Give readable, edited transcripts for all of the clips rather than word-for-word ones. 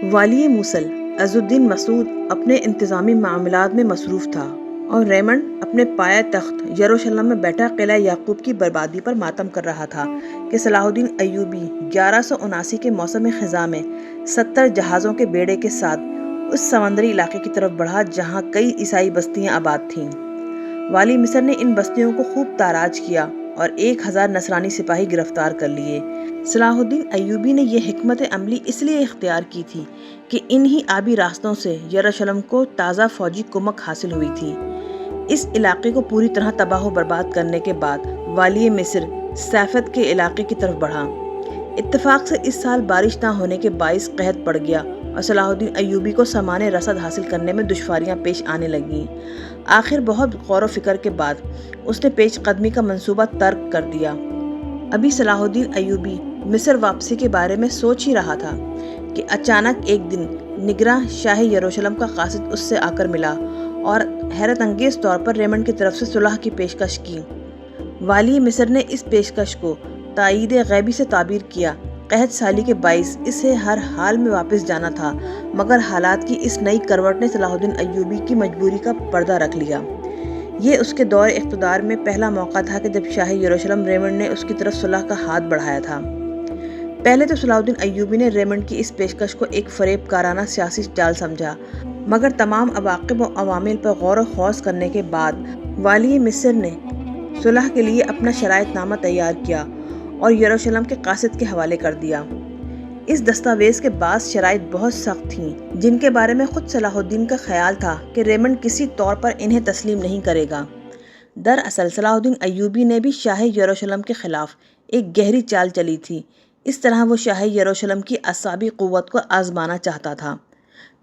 والی موصل عز الدین مسعود اپنے انتظامی معاملات میں مصروف تھا اور ریمنڈ اپنے پایہ تخت یروشلم میں بیٹھا قلعہ یعقوب کی بربادی پر ماتم کر رہا تھا کہ صلاح الدین ایوبی 1179 کے موسم خزاں میں 70 جہازوں کے بیڑے کے ساتھ اس سمندری علاقے کی طرف بڑھا جہاں کئی عیسائی بستیاں آباد تھیں۔ والی مصر نے ان بستیوں کو خوب تاراج کیا اور 1000 نصرانی سپاہی گرفتار کر لیے۔ صلاح الدین ایوبی نے یہ حکمت عملی اس لیے اختیار کی تھی کہ انہی آبی راستوں سے یروشلم کو تازہ فوجی کمک حاصل ہوئی تھی۔ اس علاقے کو پوری طرح تباہ و برباد کرنے کے بعد والی مصر سیفت کے علاقے کی طرف بڑھا۔ اتفاق سے اس سال بارش نہ ہونے کے باعث قحط پڑ گیا اور صلاح الدین ایوبی کو سامان رسد حاصل کرنے میں دشواریاں پیش آنے لگیں۔ آخر بہت غور و فکر کے بعد اس نے پیش قدمی کا منصوبہ ترک کر دیا۔ ابھی صلاح الدین ایوبی مصر واپسی کے بارے میں سوچ ہی رہا تھا کہ اچانک ایک دن نگراں شاہ یروشلم کا قاصد اس سے آ کر ملا اور حیرت انگیز طور پر ریمنڈ کی طرف سے صلح کی پیشکش کی۔ والی مصر نے اس پیشکش کو تائید غیبی سے تعبیر کیا۔ قحط سالی کے باعث اسے ہر حال میں واپس جانا تھا، مگر حالات کی اس نئی کروٹ نے صلاح الدین ایوبی کی مجبوری کا پردہ رکھ لیا۔ یہ اس کے دور اقتدار میں پہلا موقع تھا کہ جب شاہ یروشلم ریمنڈ نے اس کی طرف صلح کا ہاتھ بڑھایا تھا۔ پہلے تو صلاح الدین ایوبی نے ریمنڈ کی اس پیشکش کو ایک فریب کارانہ سیاسی چال سمجھا، مگر تمام عواقب و عوامل پر غور و خوض کرنے کے بعد والی مصر نے صلح کے لیے اپنا شرائط نامہ تیار کیا اور یروشلم کے قاصد کے حوالے کر دیا۔ اس دستاویز کے بعض شرائط بہت سخت تھیں، جن کے بارے میں خود صلاح الدین کا خیال تھا کہ ریمنڈ کسی طور پر انہیں تسلیم نہیں کرے گا۔ دراصل صلاح الدین ایوبی نے بھی شاہ یروشلم کے خلاف ایک گہری چال چلی تھی۔ اس طرح وہ شاہ یروشلم کی اعصابی قوت کو آزمانا چاہتا تھا۔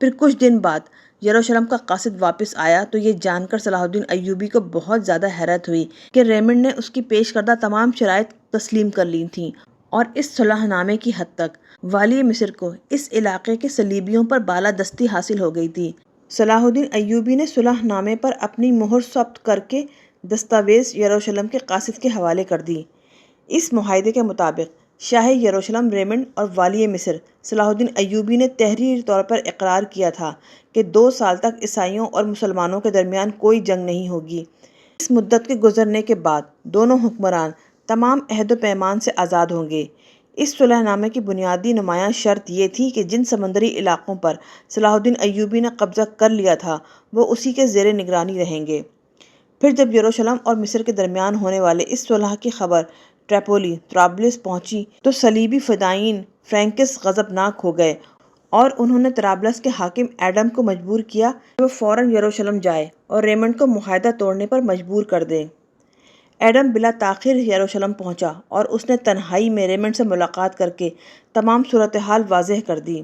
پھر کچھ دن بعد یروشلم کا قاصد واپس آیا تو یہ جان کر صلاح الدین ایوبی کو بہت زیادہ حیرت ہوئی کہ ریمنڈ نے اس کی پیش کردہ تمام شرائط تسلیم کر لی تھیں اور اس صلح نامے کی حد تک والی مصر کو اس علاقے کے صلیبیوں پر بالادستی حاصل ہو گئی تھی۔ صلاح الدین ایوبی نے صلح نامے پر اپنی مہر ثبت کر کے دستاویز یروشلم کے قاصد کے حوالے کر دی۔ اس معاہدے کے مطابق شاہ یروشلم ریمنڈ اور والی مصر صلاح الدین ایوبی نے تحریری طور پر اقرار کیا تھا کہ 2 سال تک عیسائیوں اور مسلمانوں کے درمیان کوئی جنگ نہیں ہوگی۔ اس مدت کے گزرنے کے بعد دونوں حکمران تمام عہد و پیمان سے آزاد ہوں گے۔ اس صلح نامے کی بنیادی نمایاں شرط یہ تھی کہ جن سمندری علاقوں پر صلاح الدین ایوبی نے قبضہ کر لیا تھا وہ اسی کے زیر نگرانی رہیں گے۔ پھر جب یروشلم اور مصر کے درمیان ہونے والے اس صلح کی خبر ٹریپولی طرابلس پہنچی تو صلیبی فدائین فرینکس غضبناک ہو گئے اور انہوں نے طرابلس کے حاکم ایڈم کو مجبور کیا کہ وہ فوراً یروشلم جائے اور ریمنڈ کو معاہدہ توڑنے پر مجبور کر دے۔ ایڈم بلا تاخیر یروشلم پہنچا اور اس نے تنہائی میں ریمنڈ سے ملاقات کر کے تمام صورتحال واضح کر دی۔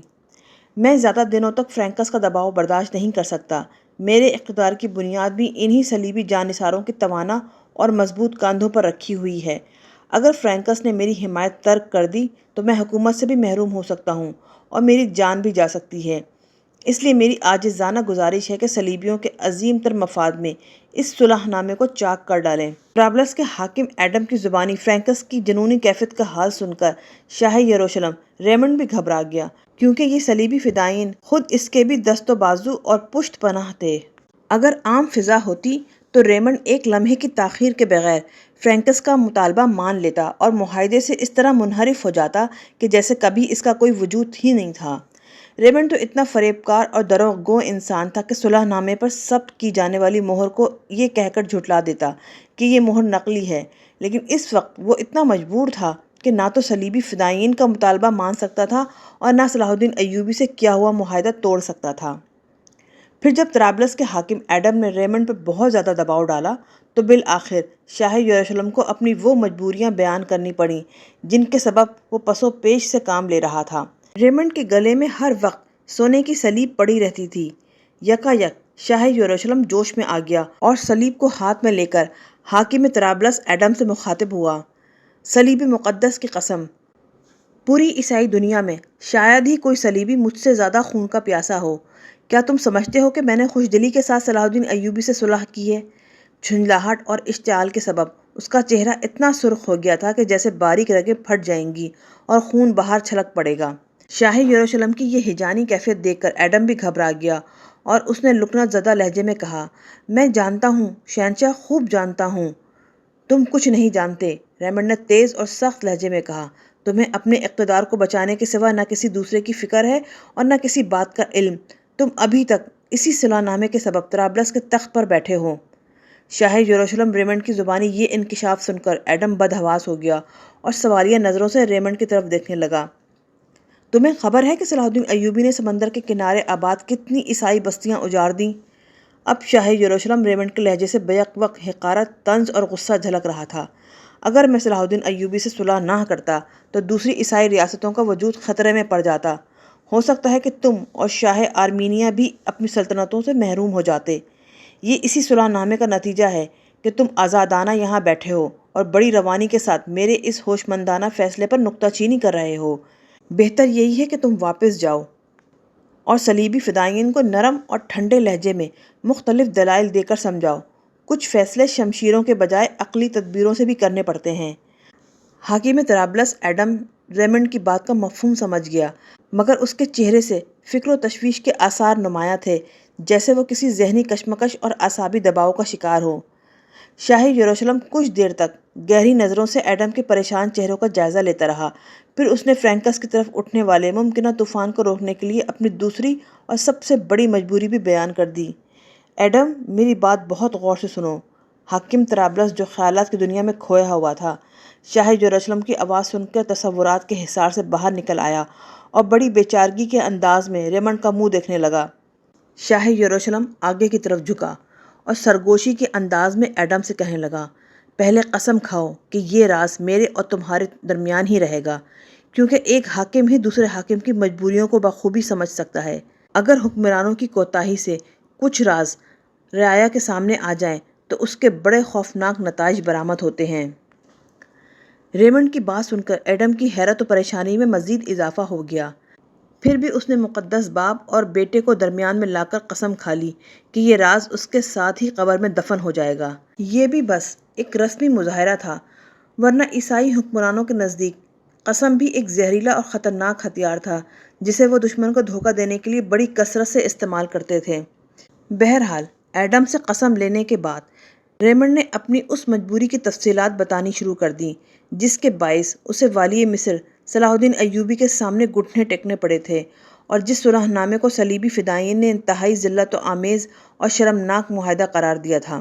میں زیادہ دنوں تک فرینکس کا دباؤ برداشت نہیں کر سکتا۔ میرے اقتدار کی بنیاد بھی انہی صلیبی جانثاروں کے توانا اور مضبوط کاندھوں پر رکھی ہوئی ہے۔ اگر فرینکس نے میری حمایت ترک کر دی تو میں حکومت سے بھی محروم ہو سکتا ہوں اور میری جان بھی جا سکتی ہے۔ اس لیے میری عاجزانہ گزارش ہے کہ صلیبیوں کے عظیم تر مفاد میں اس صلح نامے کو چاک کر ڈالیں۔ طرابلس کے حاکم ایڈم کی زبانی فرینکس کی جنونی کیفیت کا حال سن کر شاہ یروشلم ریمنڈ بھی گھبرا گیا، کیونکہ یہ صلیبی فدائین خود اس کے بھی دست و بازو اور پشت پناہ تھے۔ اگر عام فضا ہوتی تو ریمنڈ ایک لمحے کی تاخیر کے بغیر فرینکس کا مطالبہ مان لیتا اور معاہدے سے اس طرح منحرف ہو جاتا کہ جیسے کبھی اس کا کوئی وجود ہی نہیں تھا۔ ریمنڈ تو اتنا فریب کار اور دروغ گو انسان تھا کہ صلح نامے پر ثبت کی جانے والی مہر کو یہ کہہ کر جھٹلا دیتا کہ یہ مہر نقلی ہے، لیکن اس وقت وہ اتنا مجبور تھا کہ نہ تو صلیبی فدائین کا مطالبہ مان سکتا تھا اور نہ صلاح الدین ایوبی سے کیا ہوا معاہدہ توڑ سکتا تھا۔ پھر جب طرابلس کے حاکم ایڈم نے ریمنڈ پر بہت زیادہ دباؤ ڈالا تو بالآخر شاہ یروشلم کو اپنی وہ مجبوریاں بیان کرنی پڑیں جن کے سبب وہ پسو پیش سے کام لے رہا تھا۔ ریمنڈ کے گلے میں ہر وقت سونے کی صلیب پڑی رہتی تھی۔ یکایک شاہ یروشلم جوش میں آ گیا اور صلیب کو ہاتھ میں لے کر حاکم طرابلس ایڈم سے مخاطب ہوا۔ صلیب مقدس کی قسم، پوری عیسائی دنیا میں شاید ہی کوئی صلیبی مجھ سے زیادہ خون کا پیاسا ہو۔ کیا تم سمجھتے ہو کہ میں نے خوش دلی کے ساتھ صلاح الدین ایوبی سے صلح کی ہے؟ جھنجھلاہٹ اور اشتعال کے سبب اس کا چہرہ اتنا سرخ ہو گیا تھا کہ جیسے باریک رگیں پھٹ جائیں گی اور خون باہر چھلک پڑے گا۔ شاہی یروشلم کی یہ ہیجانی کیفیت دیکھ کر ایڈم بھی گھبرا گیا اور اس نے لکنت زدہ لہجے میں کہا، میں جانتا ہوں شہنشاہ، خوب جانتا ہوں، تم کچھ نہیں جانتے۔ ریمنڈ نے تیز اور سخت لہجے میں کہا، تمہیں اپنے اقتدار کو بچانے کے سوا نہ کسی دوسرے کی فکر ہے اور نہ کسی بات کا علم۔ تم ابھی تک اسی صلح نامے کے سبب طرابلس کے تخت پر بیٹھے ہو۔ شاہ یروشلم ریمنڈ کی زبانی یہ انکشاف سن کر ایڈم بدحواس ہو گیا اور سوالیہ نظروں سے ریمنڈ کی طرف دیکھنے لگا۔ تمہیں خبر ہے کہ صلاح الدین ایوبی نے سمندر کے کنارے آباد کتنی عیسائی بستیاں اجاڑ دیں؟ اب شاہ یروشلم ریمنڈ کے لہجے سے بیک وقت حقارت، طنز اور غصہ جھلک رہا تھا۔ اگر میں صلاح الدین ایوبی سے صلح نہ کرتا تو دوسری عیسائی ریاستوں کا وجود خطرے میں پڑ جاتا۔ ہو سکتا ہے کہ تم اور شاہ آرمینیہ بھی اپنی سلطنتوں سے محروم ہو جاتے۔ یہ اسی صلح نامے کا نتیجہ ہے کہ تم آزادانہ یہاں بیٹھے ہو اور بڑی روانی کے ساتھ میرے اس ہوش مندانہ فیصلے پر نکتہ چینی کر رہے ہو۔ بہتر یہی ہے کہ تم واپس جاؤ اور صلیبی فدائیین کو نرم اور ٹھنڈے لہجے میں مختلف دلائل دے کر سمجھاؤ۔ کچھ فیصلے شمشیروں کے بجائے عقلی تدبیروں سے بھی کرنے پڑتے ہیں۔ حاکم طرابلس ایڈم ریمنڈ کی بات کا مفہوم سمجھ گیا، مگر اس کے چہرے سے فکر و تشویش کے آثار نمایاں تھے، جیسے وہ کسی ذہنی کشمکش اور اعصابی دباؤ کا شکار ہو۔ شاہ یروشلم کچھ دیر تک گہری نظروں سے ایڈم کے پریشان چہروں کا جائزہ لیتا رہا، پھر اس نے فرینکس کی طرف اٹھنے والے ممکنہ طوفان کو روکنے کے لیے اپنی دوسری اور سب سے بڑی مجبوری بھی بیان کر دی۔ ایڈم، میری بات بہت غور سے سنو۔ حاکم طرابلس جو خیالات کی دنیا میں کھویا ہوا تھا، شاہ یروشلم کی آواز سن کر تصورات کے حصار سے باہر نکل آیا اور بڑی بے چارگی کے انداز میں ریمنڈ کا منہ دیکھنے لگا۔ شاہ یروشلم آگے کی طرف جھکا اور سرگوشی کے انداز میں ایڈم سے کہنے لگا، پہلے قسم کھاؤ کہ یہ راز میرے اور تمہارے درمیان ہی رہے گا، کیونکہ ایک حاکم ہی دوسرے حاکم کی مجبوریوں کو بخوبی سمجھ سکتا ہے۔ اگر حکمرانوں کی کوتاہی سے کچھ راز رعایا کے سامنے آ جائیں تو اس کے بڑے خوفناک نتائج برآمد ہوتے ہیں۔ ریمنڈ کی بات سن کر ایڈم کی حیرت و پریشانی میں مزید اضافہ ہو گیا۔ پھر بھی اس نے مقدس باپ اور بیٹے کو درمیان میں لا کر قسم کھا لی کہ یہ راز اس کے ساتھ ہی قبر میں دفن ہو جائے گا۔ یہ بھی بس ایک رسمی مظاہرہ تھا، ورنہ عیسائی حکمرانوں کے نزدیک قسم بھی ایک زہریلا اور خطرناک ہتھیار تھا جسے وہ دشمن کو دھوکہ دینے کے لیے بڑی کثرت سے استعمال کرتے تھے۔ بہرحال ایڈم سے قسم لینے کے بعد ریمنڈ نے اپنی اس مجبوری کی تفصیلات بتانی شروع کر دیں جس کے باعث اسے والی مصر صلاح الدین ایوبی کے سامنے گھٹنے ٹیکنے پڑے تھے، اور جس صلح نامے کو صلیبی فدائیین نے انتہائی ذلت و آمیز اور شرمناک معاہدہ قرار دیا تھا۔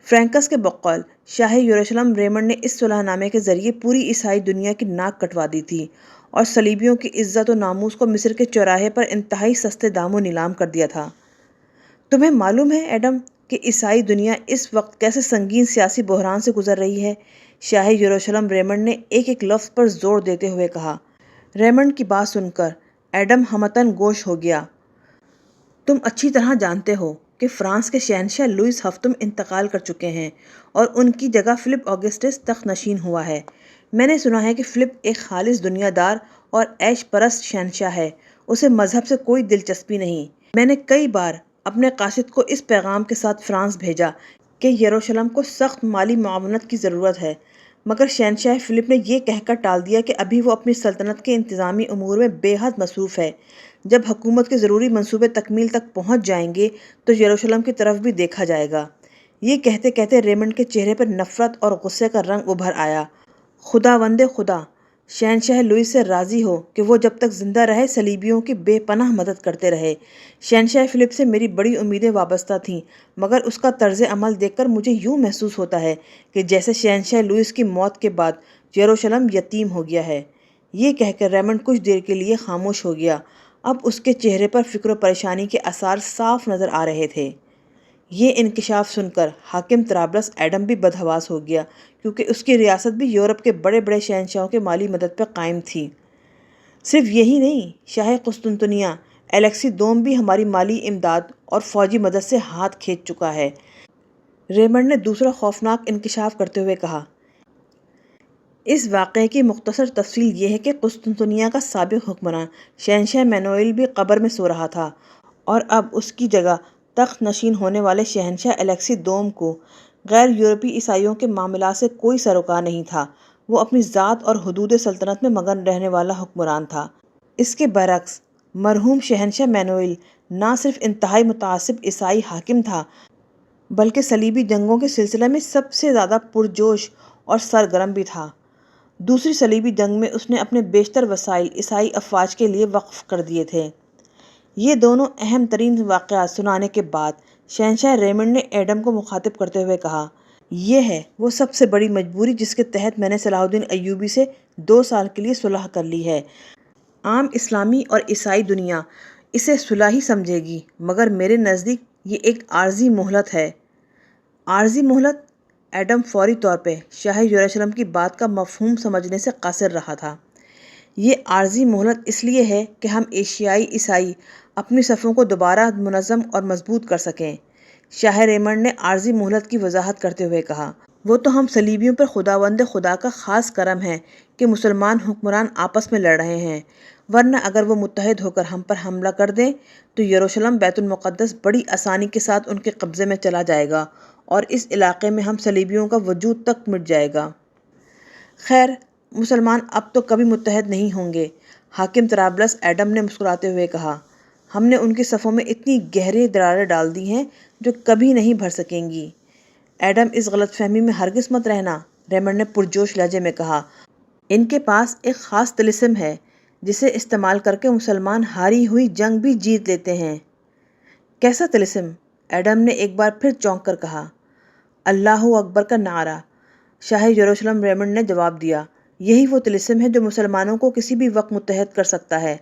فرینکس کے بقول شاہ یروشلم ریمنڈ نے اس صلح نامے کے ذریعے پوری عیسائی دنیا کی ناک کٹوا دی تھی اور صلیبیوں کی عزت و ناموس کو مصر کے چوراہے پر انتہائی سستے داموں نیلام کر دیا تھا۔ تمہیں معلوم ہے ایڈم کہ عیسائی دنیا اس وقت کیسے سنگین سیاسی بحران سے گزر رہی ہے؟ شاہ یروشلم ریمنڈ نے ایک ایک لفظ پر زور دیتے ہوئے کہا۔ ریمنڈ کی بات سن کر ایڈم ہمتاً گوش ہو گیا۔ تم اچھی طرح جانتے ہو کہ فرانس کے شہنشاہ لوئس ہفتم انتقال کر چکے ہیں اور ان کی جگہ فلپ آگسٹس تخت نشین ہوا ہے۔ میں نے سنا ہے کہ فلپ ایک خالص دنیا دار اور عیش پرست شہنشاہ ہے، اسے مذہب سے کوئی دلچسپی نہیں۔ میں نے کئی بار اپنے قاصد کو اس پیغام کے ساتھ فرانس بھیجا کہ یروشلم کو سخت مالی معاونت کی ضرورت ہے، مگر شہنشاہ فلپ نے یہ کہہ کر ٹال دیا کہ ابھی وہ اپنی سلطنت کے انتظامی امور میں بے حد مصروف ہے۔ جب حکومت کے ضروری منصوبے تکمیل تک پہنچ جائیں گے تو یروشلم کی طرف بھی دیکھا جائے گا۔ یہ کہتے کہتے ریمنڈ کے چہرے پر نفرت اور غصے کا رنگ ابھر آیا۔ خداوند خدا، شہنشاہ لوئس سے راضی ہو کہ وہ جب تک زندہ رہے صلیبیوں کی بے پناہ مدد کرتے رہے۔ شہنشاہ فلپ سے میری بڑی امیدیں وابستہ تھیں، مگر اس کا طرز عمل دیکھ کر مجھے یوں محسوس ہوتا ہے کہ جیسے شہنشاہ لوئس کی موت کے بعد یروشلم یتیم ہو گیا ہے۔ یہ کہہ کر ریمنڈ کچھ دیر کے لیے خاموش ہو گیا۔ اب اس کے چہرے پر فکر و پریشانی کے آثار صاف نظر آ رہے تھے۔ یہ انکشاف سن کر حاکم طرابلس ایڈم بھی بدحواس ہو گیا، کیونکہ اس کی ریاست بھی یورپ کے بڑے بڑے شہنشاہوں کے مالی مدد پر قائم تھی۔ صرف یہی نہیں، شاہ قسطنطنیہ الیکسی دوم بھی ہماری مالی امداد اور فوجی مدد سے ہاتھ کھینچ چکا ہے۔ ریمنڈ نے دوسرا خوفناک انکشاف کرتے ہوئے کہا۔ اس واقعے کی مختصر تفصیل یہ ہے کہ قسطنطنیہ کا سابق حکمران شہنشاہ مینوئل بھی قبر میں سو رہا تھا، اور اب اس کی جگہ تخت نشین ہونے والے شہنشاہ الیکسی دوم کو غیر یورپی عیسائیوں کے معاملات سے کوئی سروکار نہیں تھا۔ وہ اپنی ذات اور حدود سلطنت میں مگن رہنے والا حکمران تھا۔ اس کے برعکس مرحوم شہنشاہ مینوئل نہ صرف انتہائی متعصب عیسائی حاکم تھا بلکہ صلیبی جنگوں کے سلسلے میں سب سے زیادہ پرجوش اور سرگرم بھی تھا۔ دوسری صلیبی جنگ میں اس نے اپنے بیشتر وسائل عیسائی افواج کے لیے وقف کر دیے تھے۔ یہ دونوں اہم ترین واقعات سنانے کے بعد شہنشاہ ریمنڈ نے ایڈم کو مخاطب کرتے ہوئے کہا، یہ ہے وہ سب سے بڑی مجبوری جس کے تحت میں نے صلاح الدین ایوبی سے 2 سال کے لیے صلح کر لی ہے۔ عام اسلامی اور عیسائی دنیا اسے صلح ہی سمجھے گی، مگر میرے نزدیک یہ ایک عارضی مہلت ہے۔ عارضی مہلت؟ ایڈم فوری طور پہ شاہ یروشلم کی بات کا مفہوم سمجھنے سے قاصر رہا تھا۔ یہ عارضی مہلت اس لیے ہے کہ ہم ایشیائی عیسائی اپنی صفوں کو دوبارہ منظم اور مضبوط کر سکیں۔ شاہ ریمنڈ نے عارضی مہلت کی وضاحت کرتے ہوئے کہا، وہ تو ہم صلیبیوں پر خداوند خدا کا خاص کرم ہے کہ مسلمان حکمران آپس میں لڑ رہے ہیں، ورنہ اگر وہ متحد ہو کر ہم پر حملہ کر دیں تو یروشلم بیت المقدس بڑی آسانی کے ساتھ ان کے قبضے میں چلا جائے گا اور اس علاقے میں ہم صلیبیوں کا وجود تک مٹ جائے گا۔ خیر، مسلمان اب تو کبھی متحد نہیں ہوں گے۔ حاکم طرابلس، ایڈم نے مسکراتے ہوئے کہا، ہم نے ان کی صفوں میں اتنی گہری دراریں ڈال دی ہیں جو کبھی نہیں بھر سکیں گی۔ ایڈم، اس غلط فہمی میں ہرگز مت رہنا، ریمنڈ نے پرجوش لہجے میں کہا۔ ان کے پاس ایک خاص طلسم ہے جسے استعمال کر کے مسلمان ہاری ہوئی جنگ بھی جیت لیتے ہیں۔ کیسا طلسم؟ ایڈم نے ایک بار پھر چونک کر کہا۔ اللہ اکبر کا نعرہ، شاہ یروشلم ریمنڈ نے جواب دیا، یہی وہ طلسم ہے جو مسلمانوں کو کسی بھی وقت متحد کر سکتا ہے۔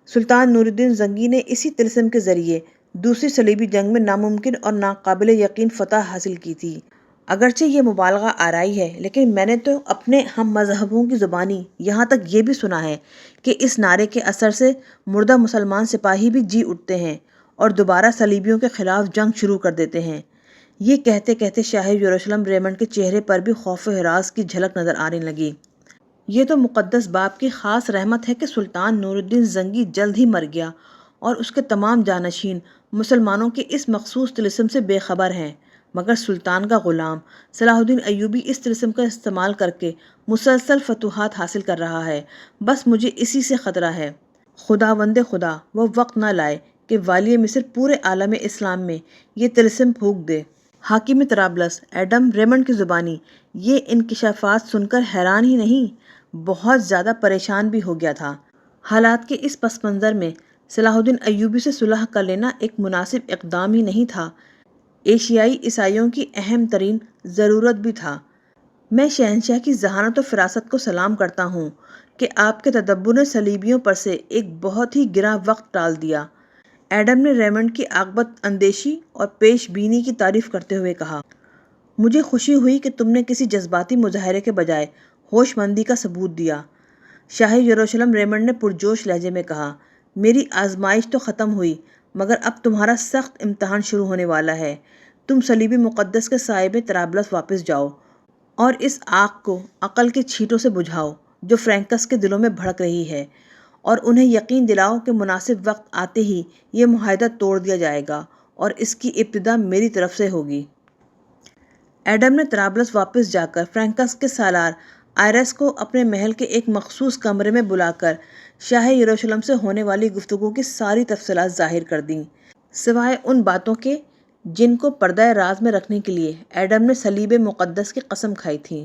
سلطان نور الدین زنگی نے اسی طلسم کے ذریعے دوسری صلیبی جنگ میں ناممکن اور ناقابل یقین فتح حاصل کی تھی۔ اگرچہ یہ مبالغہ آرائی ہے، لیکن میں نے تو اپنے ہم مذہبوں کی زبانی یہاں تک یہ بھی سنا ہے کہ اس نعرے کے اثر سے مردہ مسلمان سپاہی بھی جی اٹھتے ہیں اور دوبارہ صلیبیوں کے خلاف جنگ شروع کر دیتے ہیں۔ یہ کہتے کہتے شاہ یروشلم ریمنڈ کے چہرے پر بھی خوف و ہراس کی جھلک نظر آنے لگی۔ یہ تو مقدس باپ کی خاص رحمت ہے کہ سلطان نور الدین زنگی جلد ہی مر گیا اور اس کے تمام جانشین مسلمانوں کے اس مخصوص طلسم سے بے خبر ہیں، مگر سلطان کا غلام صلاح الدین ایوبی اس طلسم کا استعمال کر کے مسلسل فتوحات حاصل کر رہا ہے۔ بس مجھے اسی سے خطرہ ہے۔ خداوند خدا وہ وقت نہ لائے کہ والی مصر پورے عالم اسلام میں یہ طلسم پھونک دے۔ حاکم طرابلس، ایڈم ریمنڈ کی زبانی یہ انکشافات سن کر حیران ہی نہیں، بہت زیادہ پریشان بھی ہو گیا تھا۔ حالات کے اس پس منظر میں صلاح الدین ایوبی سے صلح کر لینا ایک مناسب اقدام ہی نہیں تھا، ایشیائی عیسائیوں کی اہم ترین ضرورت بھی تھا۔ میں شہنشاہ کی ذہانت و فراست کو سلام کرتا ہوں کہ آپ کے تدبر نے صلیبیوں پر سے ایک بہت ہی گراں وقت ٹال دیا۔ ایڈم نے ریمنڈ کی عاقبت اندیشی اور پیش بینی کی تعریف کرتے ہوئے کہا، مجھے خوشی ہوئی کہ تم نے کسی جذباتی مظاہرے کے بجائے ہوش مندی کا ثبوت دیا۔ شاہ یروشلم ریمنڈ نے پرجوش لہجے میں کہا، میری آزمائش تو ختم ہوئی، مگر اب تمہارا سخت امتحان شروع ہونے والا ہے۔ تم صلیبی مقدس کے سائے میں طرابلس واپس جاؤ اور اس آگ کو عقل کے چھینٹوں سے بجھاؤ جو فرینکس کے دلوں میں بھڑک رہی ہے، اور انہیں یقین دلاؤ کہ مناسب وقت آتے ہی یہ معاہدہ توڑ دیا جائے گا اور اس کی ابتدا میری طرف سے ہوگی۔ ایڈم نے طرابلس واپس جا کر فرینکس کے سالار آئرس کو اپنے محل کے ایک مخصوص کمرے میں بلا کر شاہ یروشلم سے ہونے والی گفتگو کی ساری تفصیلات ظاہر کر دیں، سوائے ان باتوں کے جن کو پردہ راز میں رکھنے کے لیے ایڈم نے صلیب مقدس کی قسم کھائی تھی۔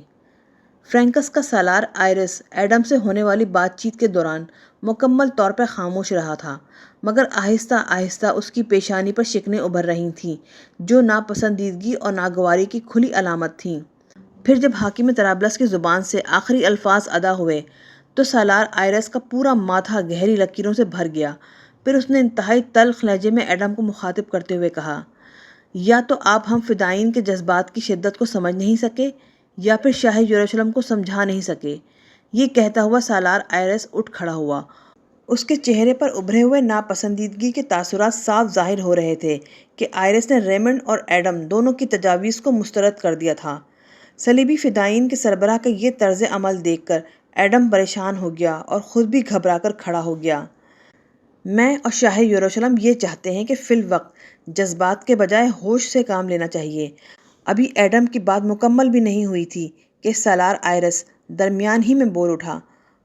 فرینکس کا سالار آئرس ایڈم سے ہونے والی بات چیت کے دوران مکمل طور پر خاموش رہا تھا، مگر آہستہ آہستہ اس کی پیشانی پر شکنیں ابھر رہی تھیں جو ناپسندیدگی اور ناگواری کی کھلی علامت تھیں۔ پھر جب حاکم طرابلس کی زبان سے آخری الفاظ ادا ہوئے تو سالار آئرس کا پورا ماتھا گہری لکیروں سے بھر گیا۔ پھر اس نے انتہائی تلخ لہجے میں ایڈم کو مخاطب کرتے ہوئے کہا، یا تو آپ ہم فدائین کے جذبات کی شدت کو سمجھ نہیں سکے یا پھر شاہ یروشلم کو سمجھا نہیں سکے۔ یہ کہتا ہوا سالار آئرس اٹھ کھڑا ہوا۔ اس کے چہرے پر ابھرے ہوئے ناپسندیدگی کے تاثرات صاف ظاہر ہو رہے تھے کہ آئرس نے ریمنڈ اور ایڈم دونوں کی تجاویز کو مسترد کر دیا تھا۔ صلیبی فدائین کے سربراہ کا یہ طرز عمل دیکھ کر ایڈم پریشان ہو گیا اور خود بھی گھبرا کر کھڑا ہو گیا۔ میں اور شاہ یروشلم یہ چاہتے ہیں کہ فی الوقت جذبات کے بجائے ہوش سے کام لینا چاہیے۔ ابھی ایڈم کی بات مکمل بھی نہیں ہوئی تھی کہ سالار آئرس درمیان ہی میں بول اٹھا،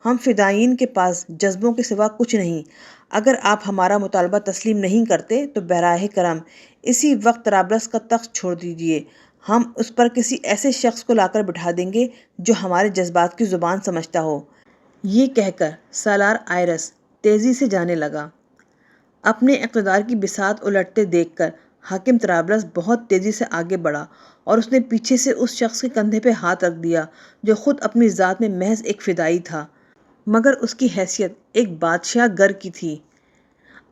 ہم فدائین کے پاس جذبوں کے سوا کچھ نہیں۔ اگر آپ ہمارا مطالبہ تسلیم نہیں کرتے تو براہ کرم اسی وقت طرابلس کا تخت چھوڑ دیجیے۔ ہم اس پر کسی ایسے شخص کو لا کر بٹھا دیں گے جو ہمارے جذبات کی زبان سمجھتا ہو۔ یہ کہہ کر سالار آئرس تیزی سے جانے لگا۔ اپنے اقتدار کی بساط الٹتے دیکھ کر حاکم طرابلس بہت تیزی سے آگے بڑھا اور اس نے پیچھے سے اس شخص کے کندھے پہ ہاتھ رکھ دیا جو خود اپنی ذات میں محض ایک فدائی تھا، مگر اس کی حیثیت ایک بادشاہ گر کی تھی۔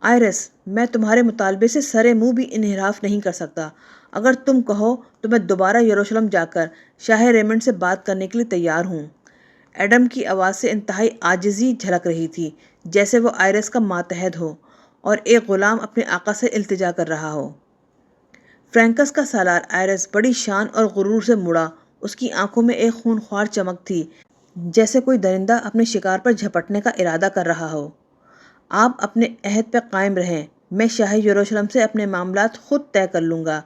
آئرس، میں تمہارے مطالبے سے سرے منہ بھی انحراف نہیں کر سکتا۔ اگر تم کہو تو میں دوبارہ یروشلم جا کر شاہ ریمنڈ سے بات کرنے کے لیے تیار ہوں۔ ایڈم کی آواز سے انتہائی عاجزی جھلک رہی تھی، جیسے وہ آئرس کا ماتحت ہو اور ایک غلام اپنے آقا سے التجا کر رہا ہو۔ فرینکس کا سالار آئرس بڑی شان اور غرور سے مڑا۔ اس کی آنکھوں میں ایک خونخوار چمک تھی، جیسے کوئی درندہ اپنے شکار پر جھپٹنے کا ارادہ کر رہا ہو۔ آپ اپنے عہد پہ قائم رہیں، میں شاہ یروشلم سے اپنے معاملات خود طے کر لوں گا۔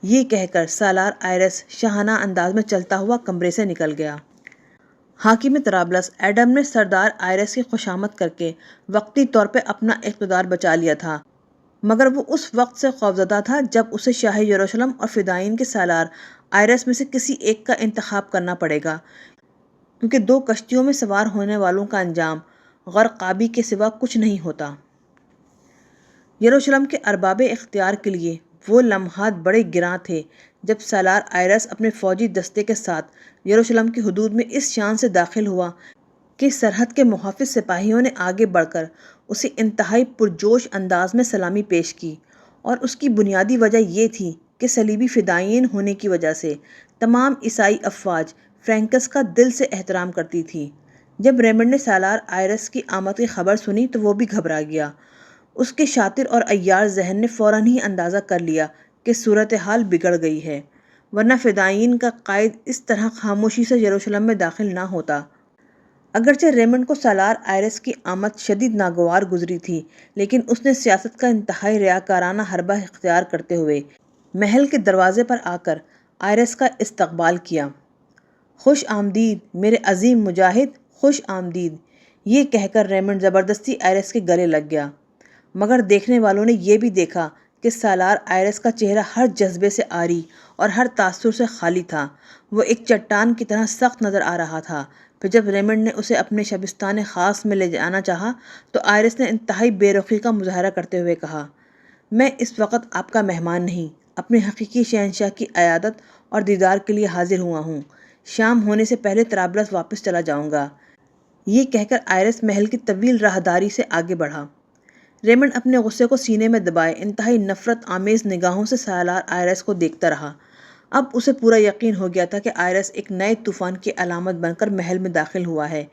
یہ کہہ کر سالار آئرس شاہانہ انداز میں چلتا ہوا کمرے سے نکل گیا۔ حاکم طرابلس ایڈم نے سردار آئرس کی خوشامد کر کے وقتی طور پہ اپنا اقتدار بچا لیا تھا، مگر وہ اس وقت سے خوفزدہ تھا جب اسے شاہ یروشلم اور فدائین کے سالار آئرس میں سے کسی ایک کا انتخاب کرنا پڑے گا، کیونکہ دو کشتیوں میں سوار ہونے والوں کا انجام غرقابی کے سوا کچھ نہیں ہوتا۔ یروشلم کے ارباب اختیار کے لیے وہ لمحات بڑے گراں تھے جب سالار آئرس اپنے فوجی دستے کے ساتھ یروشلم کی حدود میں اس شان سے داخل ہوا کہ سرحد کے محافظ سپاہیوں نے آگے بڑھ کر اسے انتہائی پرجوش انداز میں سلامی پیش کی، اور اس کی بنیادی وجہ یہ تھی کہ صلیبی فدائین ہونے کی وجہ سے تمام عیسائی افواج فرینکس کا دل سے احترام کرتی تھی۔ جب ریمنڈ نے سالار آئرس کی آمد کی خبر سنی تو وہ بھی گھبرا گیا۔ اس کے شاطر اور عیار ذہن نے فوراً ہی اندازہ کر لیا کہ صورتحال بگڑ گئی ہے، ورنہ فدائین کا قائد اس طرح خاموشی سے یروشلم میں داخل نہ ہوتا۔ اگرچہ ریمنڈ کو سالار آئرس کی آمد شدید ناگوار گزری تھی، لیکن اس نے سیاست کا انتہائی ریاکارانہ حربہ اختیار کرتے ہوئے محل کے دروازے پر آ کر آئرس کا استقبال کیا۔ خوش آمدید میرے عظیم مجاہد، خوش آمدید۔ یہ کہہ کر ریمنڈ زبردستی آئرس کے گلے لگ گیا، مگر دیکھنے والوں نے یہ بھی دیکھا کہ سالار آئرس کا چہرہ ہر جذبے سے عاری اور ہر تاثر سے خالی تھا۔ وہ ایک چٹان کی طرح سخت نظر آ رہا تھا۔ پھر جب ریمنڈ نے اسے اپنے شبستان خاص میں لے جانا چاہا تو آئرس نے انتہائی بے رخی کا مظاہرہ کرتے ہوئے کہا، میں اس وقت آپ کا مہمان نہیں، اپنے حقیقی شہنشاہ کی عیادت اور دیدار کے لیے حاضر ہوا ہوں۔ شام ہونے سے پہلے طرابلس واپس چلا جاؤں گا۔ یہ کہہ کر آئرس محل کی طویل راہداری سے آگے بڑھا۔ ریمنڈ اپنے غصے کو سینے میں دبائے انتہائی نفرت آمیز نگاہوں سے سالار آئرس کو دیکھتا رہا۔ اب اسے پورا یقین ہو گیا تھا کہ آئرس ایک نئے طوفان کی علامت بن کر محل میں داخل ہوا ہے،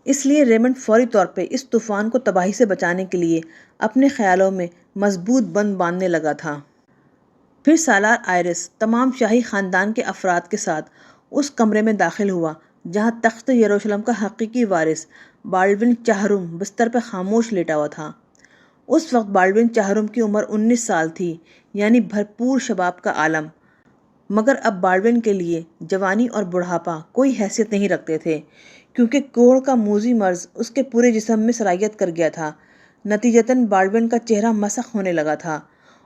اس لیے ریمنڈ فوری طور پہ اس طوفان کو تباہی سے بچانے کے لیے اپنے خیالوں میں مضبوط بند باندھنے لگا تھا۔ پھر سالار آئرس تمام شاہی خاندان کے افراد کے ساتھ اس کمرے میں داخل ہوا جہاں تخت یروشلم کا حقیقی وارث بالڈون چہرم بستر پہ خاموش لیٹا ہوا تھا۔ اس وقت بالڈون چہرم کی عمر 19 سال تھی، یعنی بھرپور شباب کا عالم، مگر اب بالڈون کے لیے جوانی اور بڑھاپا کوئی حیثیت نہیں رکھتے تھے، کیونکہ کوڑھ کا موذی مرض اس کے پورے جسم میں سرایت کر گیا تھا۔ نتیجتاً بالڈون کا چہرہ مسخ ہونے لگا تھا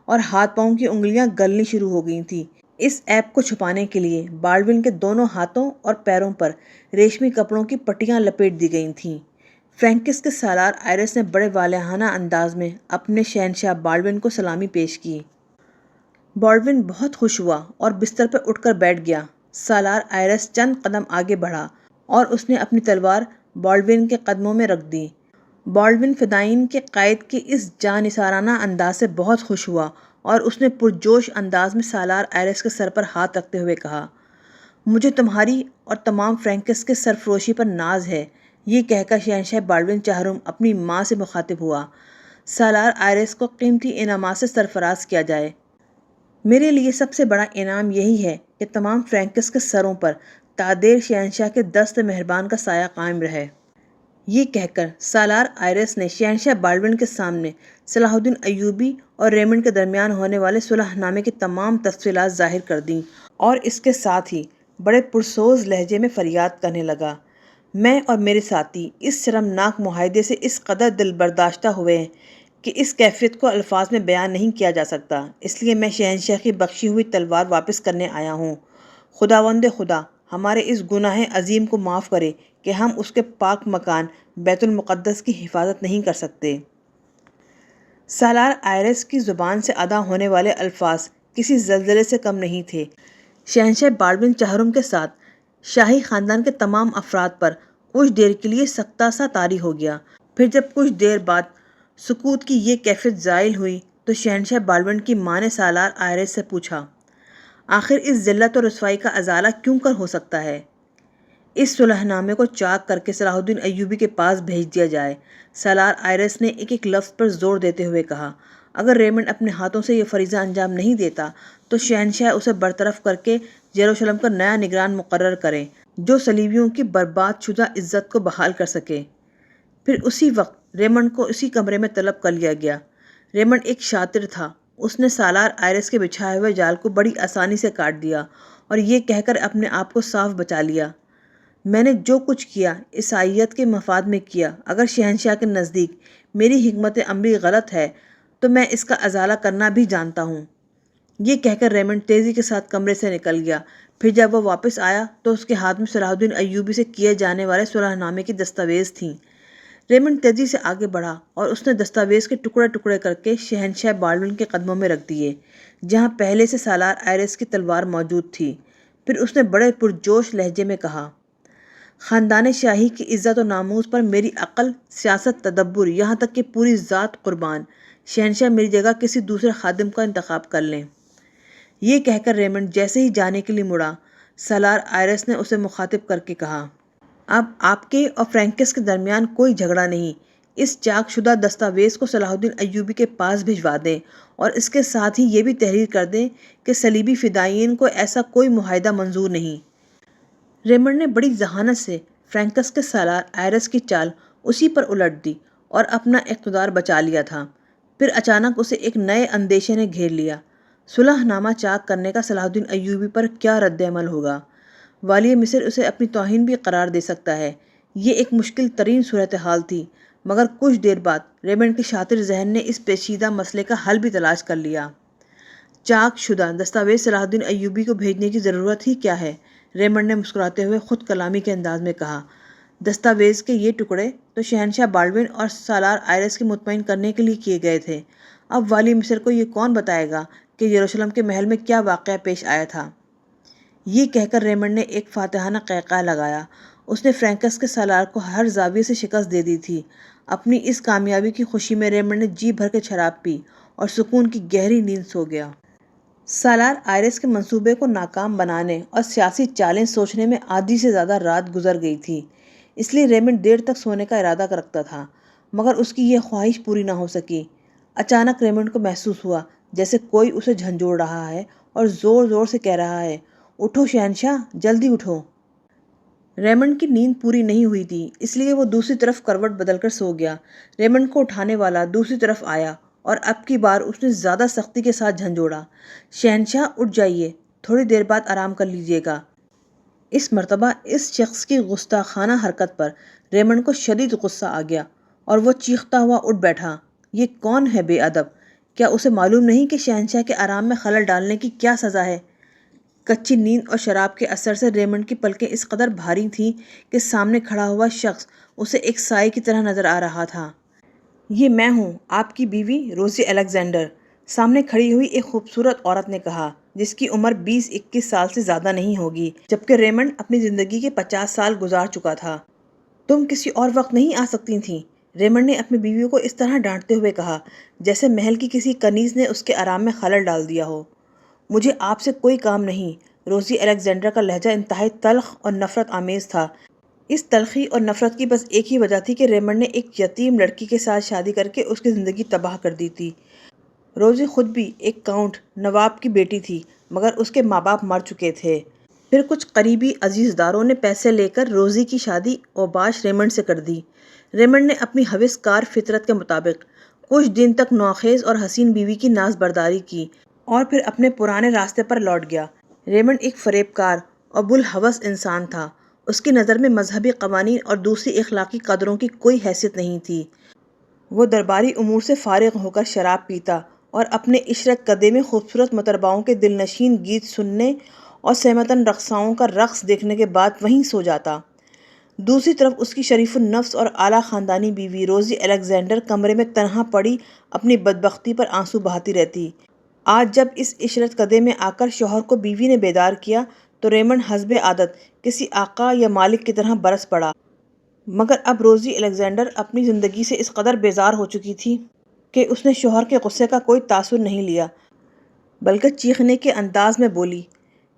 اور ہاتھ پاؤں کی انگلیاں گلنی شروع ہو گئی تھیں۔ اس عیب کو چھپانے کے لیے بالڈون کے دونوں ہاتھوں اور پیروں پر ریشمی کپڑوں کی پٹیاں لپیٹ دی گئی تھیں۔ فرینکس کے سالار آئرس نے بڑے والہانہ انداز میں اپنے شہنشاہ بالڈون کو سلامی پیش کی۔ بالڈون بہت خوش ہوا اور بستر پر اٹھ کر بیٹھ گیا۔ سالار آئرس چند قدم آگے بڑھا اور اس نے اپنی تلوار بالڈون کے قدموں میں رکھ دی۔ بالڈون فدائین کے قائد کے اس جانثارانہ انداز سے بہت خوش ہوا اور اس نے پرجوش انداز میں سالار آئرس کے سر پر ہاتھ رکھتے ہوئے کہا، مجھے تمہاری اور تمام فرینکس کے سرفروشی پر ناز ہے۔ یہ کہہ کر شہنشاہ بالڈون چہرم اپنی ماں سے مخاطب ہوا، سالار آئرس کو قیمتی انعامات سے سرفراز کیا جائے۔ میرے لیے سب سے بڑا انعام یہی ہے کہ تمام فرینکس کے سروں پر تادیر شہنشاہ کے دست مہربان کا سایہ قائم رہے۔ یہ کہہ کر سالار آئرس نے شہنشاہ بالڈون کے سامنے صلاح الدین ایوبی اور ریمنڈ کے درمیان ہونے والے صلح نامے کی تمام تفصیلات ظاہر کر دیں اور اس کے ساتھ ہی بڑے پرسوز لہجے میں فریاد کرنے لگا، میں اور میرے ساتھی اس شرمناک معاہدے سے اس قدر دل برداشتہ ہوئے ہیں کہ اس کیفیت کو الفاظ میں بیان نہیں کیا جا سکتا۔ اس لیے میں شہنشاہ کی بخشی ہوئی تلوار واپس کرنے آیا ہوں۔ خداوند خدا ہمارے اس گناہ عظیم کو معاف کرے کہ ہم اس کے پاک مکان بیت المقدس کی حفاظت نہیں کر سکتے۔ سالار آئرس کی زبان سے ادا ہونے والے الفاظ کسی زلزلے سے کم نہیں تھے۔ شہنشاہ بالڈون چہرم کے ساتھ شاہی خاندان کے تمام افراد پر کچھ دیر کے لیے سکتہ سا طاری ہو گیا۔ پھر جب کچھ دیر بعد سکوت کی یہ کیفیت زائل ہوئی تو شہنشاہ بالڈون کی ماں نے سالار آئرس سے پوچھا، آخر اس ذلت و رسوائی کا ازالہ کیوں کر ہو سکتا ہے؟ اس صلح نامے کو چاک کر کے صلاح الدین ایوبی کے پاس بھیج دیا جائے۔ سالار آئرس نے ایک ایک لفظ پر زور دیتے ہوئے کہا، اگر ریمنڈ اپنے ہاتھوں سے یہ فریضہ انجام نہیں دیتا تو شہنشاہ اسے برطرف کر کے یروشلم کا نیا نگران مقرر کریں جو صلیبیوں کی برباد شدہ عزت کو بحال کر سکے۔ پھر اسی وقت ریمنڈ کو اسی کمرے میں طلب کر لیا گیا۔ ریمنڈ ایک شاطر تھا۔ اس نے سالار آئرس کے بچھائے ہوئے جال کو بڑی آسانی سے کاٹ دیا اور یہ کہہ کر اپنے آپ کو صاف بچا لیا، میں نے جو کچھ کیا عیسائیت کے مفاد میں کیا۔ اگر شہنشاہ کے نزدیک میری حکمت عملی غلط ہے تو میں اس کا ازالہ کرنا بھی جانتا ہوں۔ یہ کہہ کر ریمنڈ تیزی کے ساتھ کمرے سے نکل گیا۔ پھر جب وہ واپس آیا تو اس کے ہاتھ میں صلاح الدین ایوبی سے کیے جانے والے صلح نامے کی دستاویز تھیں۔ ریمنڈ تیزی سے آگے بڑھا اور اس نے دستاویز کے ٹکڑے ٹکڑے کر کے شہنشاہ بالڈون کے قدموں میں رکھ دیے جہاں پہلے سے سالار آئرس کی تلوار موجود تھی۔ پھر اس نے بڑے پرجوش لہجے میں کہا، خاندان شاہی کی عزت و ناموس پر میری عقل، سیاست، تدبر، یہاں تک کہ پوری ذات قربان، شہنشاہ میری جگہ کسی دوسرے خادم کا انتخاب کر لیں۔ یہ کہہ کر ریمنڈ جیسے ہی جانے کے لیے مڑا، سالار آئرس نے اسے مخاطب کر کے کہا، اب آپ کے اور فرینکس کے درمیان کوئی جھگڑا نہیں۔ اس چاک شدہ دستاویز کو صلاح الدین ایوبی کے پاس بھجوا دیں اور اس کے ساتھ ہی یہ بھی تحریر کر دیں کہ صلیبی فدائیین کو ایسا کوئی معاہدہ منظور نہیں۔ ریمنڈ نے بڑی ذہانت سے فرینکس کے سالار آئرس کی چال اسی پر الٹ دی اور اپنا اقتدار بچا لیا تھا۔ پھر اچانک اسے ایک نئے اندیشے نے گھیر لیا۔ صلح نامہ چاک کرنے کا صلاح الدین ایوبی پر کیا رد عمل ہوگا؟ والی مصر اسے اپنی توہین بھی قرار دے سکتا ہے۔ یہ ایک مشکل ترین صورتحال تھی، مگر کچھ دیر بعد ریمنڈ کے شاطر ذہن نے اس پیچیدہ مسئلے کا حل بھی تلاش کر لیا۔ چاک شدہ دستاویز صلاح الدین ایوبی کو بھیجنے کی ضرورت ہی کیا ہے؟ ریمنڈ نے مسکراتے ہوئے خود کلامی کے انداز میں کہا، دستاویز کے یہ ٹکڑے تو شہنشاہ بالڈون اور سالار آئرس کے مطمئن کرنے کے لیے کیے گئے تھے۔ اب والی مصر کو یہ کون بتائے گا کہ یروشلم کے محل میں کیا واقعہ پیش آیا تھا؟ یہ کہہ کر ریمنڈ نے ایک فاتحانہ قہقہہ لگایا۔ اس نے فرینکس کے سالار کو ہر زاویے سے شکست دے دی تھی۔ اپنی اس کامیابی کی خوشی میں ریمنڈ نے جی بھر کے شراب پی اور سکون کی گہری نیند سو گیا۔ سالار آئرس کے منصوبے کو ناکام بنانے اور سیاسی چالیں سوچنے میں آدھی سے زیادہ رات گزر گئی تھی، اس لیے ریمنڈ دیر تک سونے کا ارادہ رکھتا تھا، مگر اس کی یہ خواہش پوری نہ ہو سکی۔ اچانک ریمنڈ کو محسوس ہوا جیسے کوئی اسے جھنجھوڑ رہا ہے اور زور زور سے کہہ رہا ہے، اٹھو شہنشاہ، جلدی اٹھو۔ ریمنڈ کی نیند پوری نہیں ہوئی تھی، اس لیے وہ دوسری طرف کروٹ بدل کر سو گیا۔ ریمنڈ کو اٹھانے والا دوسری طرف آیا اور اب کی بار اس نے زیادہ سختی کے ساتھ جھنجھوڑا، شہنشاہ اٹھ جائیے، تھوڑی دیر بعد آرام کر لیجیے گا۔ اس مرتبہ اس شخص کی گستاخانہ حرکت پر ریمنڈ کو شدید غصہ آ گیا اور وہ چیختا ہوا اٹھ بیٹھا، یہ کون ہے بے ادب؟ کیا اسے معلوم نہیں کہ شہنشاہ کے آرام میں خلل ڈالنے کی کیا سزا ہے؟ کچی نیند اور شراب کے اثر سے ریمنڈ کی پلکیں اس قدر بھاری تھیں کہ سامنے کھڑا ہوا شخص اسے ایک سائے کی طرح نظر آ رہا تھا۔ یہ میں ہوں، آپ کی بیوی روزی الیگزینڈر، سامنے کھڑی ہوئی ایک خوبصورت عورت نے کہا جس کی عمر 20-21 سال سے زیادہ نہیں ہوگی، جبکہ ریمنڈ اپنی زندگی کے 50 سال گزار چکا تھا۔ تم کسی اور وقت نہیں آ سکتی تھیں؟ ریمنڈ نے اپنی بیوی کو اس طرح ڈانٹتے ہوئے کہا جیسے محل کی کسی کنیز نے اس کے آرام میں خلل ڈال دیا ہو۔ مجھے آپ سے کوئی کام نہیں۔ روزی الیگزینڈر کا لہجہ انتہائی تلخ اور نفرت آمیز تھا۔ اس تلخی اور نفرت کی بس ایک ہی وجہ تھی کہ ریمنڈ نے ایک یتیم لڑکی کے ساتھ شادی کر کے اس کی زندگی تباہ کر دی تھی۔ روزی خود بھی ایک کاؤنٹ نواب کی بیٹی تھی، مگر اس کے ماں باپ مر چکے تھے۔ پھر کچھ قریبی عزیزداروں نے پیسے لے کر روزی کی شادی اوباش ریمنڈ سے کر دی۔ ریمنڈ نے اپنی حوث کار فطرت کے مطابق کچھ دن تک نوخیز اور حسین بیوی کی ناز برداری کی اور پھر اپنے پرانے راستے پر لوٹ گیا۔ ریمنڈ ایک فریب کار اور بلحوث انسان تھا۔ اس کی نظر میں مذہبی قوانین اور دوسری اخلاقی قدروں کی کوئی حیثیت نہیں تھی۔ وہ درباری امور سے فارغ ہو کر شراب پیتا اور اپنے عشرت کدے میں خوبصورت مطرباؤں کے دل نشین گیت سننے اور سہمتاً رقصاؤں کا رقص دیکھنے کے بعد وہیں سو جاتا۔ دوسری طرف اس کی شریف النفس اور اعلیٰ خاندانی بیوی روزی الیگزینڈر کمرے میں تنہا پڑی اپنی بدبختی پر آنسو بہاتی رہتی۔ آج جب اس عشرت کدے میں آ کر شوہر کو بیوی نے بیدار کیا تو ریمنڈ حسب عادت کسی آقا یا مالک کی طرح برس پڑا، مگر اب روزی الیگزینڈر اپنی زندگی سے اس قدر بیزار ہو چکی تھی کہ اس نے شوہر کے غصے کا کوئی تاثر نہیں لیا، بلکہ چیخنے کے انداز میں بولی،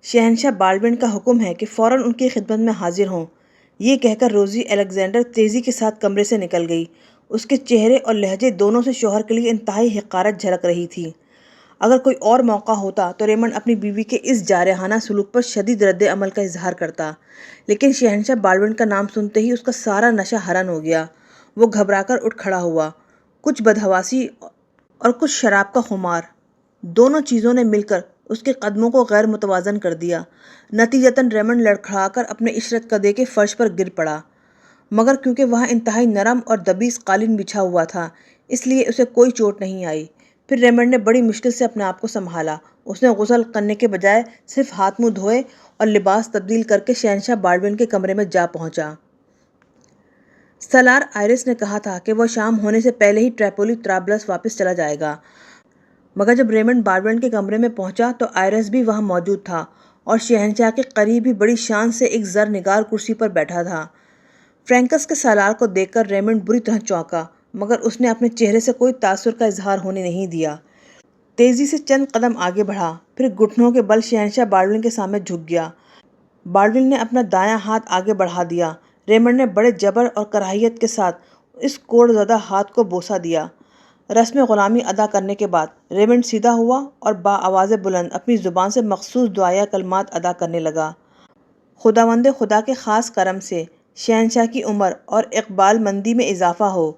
شہنشاہ بالڈون کا حکم ہے کہ فوراً ان کی خدمت میں حاضر ہوں۔ یہ کہہ کر روزی الیگزینڈر تیزی کے ساتھ کمرے سے نکل گئی۔ اس کے چہرے اور لہجے دونوں سے شوہر کے لیے انتہائی حقارت جھلک رہی تھی۔ اگر کوئی اور موقع ہوتا تو ریمنڈ اپنی بیوی کے اس جارحانہ سلوک پر شدید رد عمل کا اظہار کرتا، لیکن شہنشاہ بالڈون کا نام سنتے ہی اس کا سارا نشہ حرن ہو گیا۔ وہ گھبرا کر اٹھ کھڑا ہوا۔ کچھ بدحواسی اور کچھ شراب کا خمار، دونوں چیزوں نے مل کر اس کے قدموں کو غیر متوازن کر دیا۔ نتیجتاً ریمنڈ لڑکھڑا کر اپنے عشرت کدے کے فرش پر گر پڑا، مگر کیونکہ وہاں انتہائی نرم اور دبیس قالین بچھا ہوا تھا اس لیے اسے کوئی چوٹ نہیں آئی۔ پھر ریمنڈ نے بڑی مشکل سے اپنے آپ کو سنبھالا۔ اس نے غسل کرنے کے بجائے صرف ہاتھ منہ دھوئے اور لباس تبدیل کر کے شہنشاہ بالڈون کے کمرے میں جا پہنچا۔ سالار آئرس نے کہا تھا کہ وہ شام ہونے سے پہلے ہی ٹریپولی طرابلس واپس چلا جائے گا، مگر جب ریمنڈ بالڈون کے کمرے میں پہنچا تو آئرس بھی وہاں موجود تھا اور شہنشاہ کے قریب ہی بڑی شان سے ایک زر نگار کرسی پر بیٹھا تھا۔ فرینکس کے سالار کو دیکھ کر ریمنڈ بری طرح چونکا، مگر اس نے اپنے چہرے سے کوئی تاثر کا اظہار ہونے نہیں دیا۔ تیزی سے چند قدم آگے بڑھا، پھر گھٹنوں کے بل شہنشاہ بالڈون کے سامنے جھک گیا۔ بالڈون نے اپنا دایاں ہاتھ آگے بڑھا دیا۔ ریمنڈ نے بڑے جبر اور کراہیت کے ساتھ اس کوڑ زدہ ہاتھ کو بوسہ دیا۔ رسم غلامی ادا کرنے کے بعد ریمنڈ سیدھا ہوا اور بآواز بلند اپنی زبان سے مخصوص دعائیہ کلمات ادا کرنے لگا۔ خداوند خدا کے خاص کرم سے شہنشاہ کی عمر اور اقبال مندی میں اضافہ ہو۔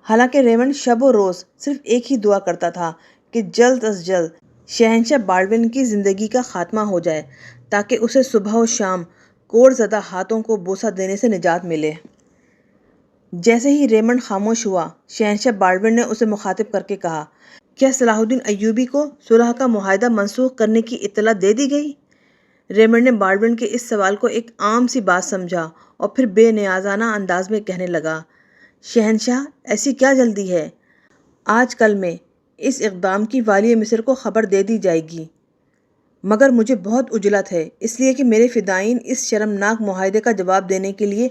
حالانکہ ریمنڈ شب و روز صرف ایک ہی دعا کرتا تھا کہ جلد از جلد شہنشاہ بالڈون کی زندگی کا خاتمہ ہو جائے تاکہ اسے صبح و شام کوڑ زدہ ہاتھوں کو بوسہ دینے سے نجات ملے۔ جیسے ہی ریمنڈ خاموش ہوا، شہنشاہ بالڈون نے اسے مخاطب کر کے کہا، کیا صلاح الدین ایوبی کو صلح کا معاہدہ منسوخ کرنے کی اطلاع دے دی گئی؟ ریمنڈ نے بالڈون کے اس سوال کو ایک عام سی بات سمجھا اور پھر بے نیازانہ انداز میں کہنے لگا، شہنشاہ ایسی کیا جلدی ہے؟ آج کل میں اس اقدام کی والی مصر کو خبر دے دی جائے گی، مگر مجھے بہت عجلت ہے اس لیے کہ میرے فدائین اس شرمناک معاہدے کا جواب دینے کے لیے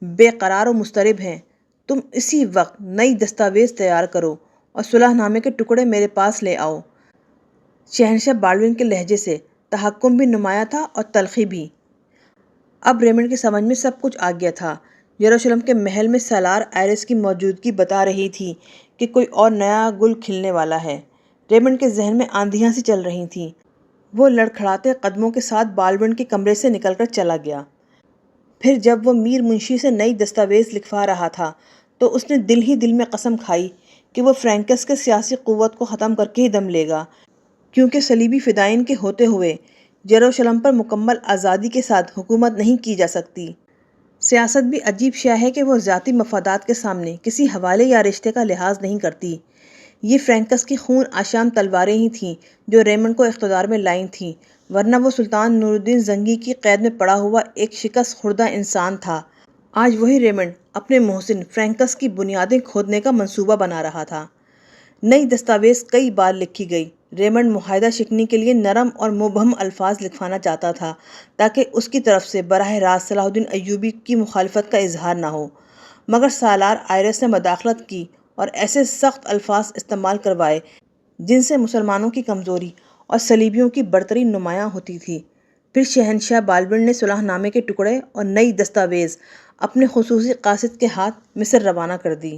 بے قرار و مضطرب ہیں۔ تم اسی وقت نئی دستاویز تیار کرو اور صلح نامے کے ٹکڑے میرے پاس لے آؤ۔ شہنشاہ بالڈون کے لہجے سے تحکم بھی نمایاں تھا اور تلخی بھی۔ اب ریمنڈ کی سمجھ میں سب کچھ آ گیا تھا۔ یروشلم کے محل میں سالار آئرس کی موجودگی بتا رہی تھی کہ کوئی اور نیا گل کھلنے والا ہے۔ ریمنڈ کے ذہن میں آندھیاں سی چل رہی تھیں۔ وہ لڑکھڑاتے قدموں کے ساتھ بالڈون کے کمرے سے نکل کر چلا گیا۔ پھر جب وہ میر منشی سے نئی دستاویز لکھوا رہا تھا تو اس نے دل ہی دل میں قسم کھائی کہ وہ فرینکس کے سیاسی قوت کو ختم کر کے ہی دم لے گا، کیونکہ صلیبی فدائین کے ہوتے ہوئے یروشلم پر مکمل آزادی کے ساتھ حکومت نہیں کی جا سکتی۔ سیاست بھی عجیب شے ہے کہ وہ ذاتی مفادات کے سامنے کسی حوالے یا رشتے کا لحاظ نہیں کرتی۔ یہ فرینکس کی خون آشام تلواریں ہی تھیں جو ریمنڈ کو اقتدار میں لائیں تھیں، ورنہ وہ سلطان نور الدین زنگی کی قید میں پڑا ہوا ایک شکست خوردہ انسان تھا۔ آج وہی ریمنڈ اپنے محسن فرینکس کی بنیادیں کھودنے کا منصوبہ بنا رہا تھا۔ نئی دستاویز کئی بار لکھی گئی۔ ریمنڈ معاہدہ شکنی کے لیے نرم اور مبہم الفاظ لکھوانا چاہتا تھا تاکہ اس کی طرف سے براہ راست صلاح الدین ایوبی کی مخالفت کا اظہار نہ ہو، مگر سالار آئرس نے مداخلت کی اور ایسے سخت الفاظ استعمال کروائے جن سے مسلمانوں کی کمزوری اور صلیبیوں کی برتری نمایاں ہوتی تھی۔ پھر شہنشاہ بالڈون نے صلح نامے کے ٹکڑے اور نئی دستاویز اپنے خصوصی قاصد کے ہاتھ مصر روانہ کر دی۔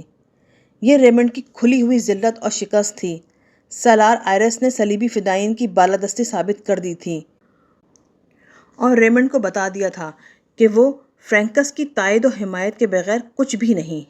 یہ ریمنڈ کی کھلی ہوئی ذلت اور شکست تھی۔ سالار آئرس نے صلیبی فدائین کی بالادستی ثابت کر دی تھی اور ریمنڈ کو بتا دیا تھا کہ وہ فرینکس کی تائید و حمایت کے بغیر کچھ بھی نہیں۔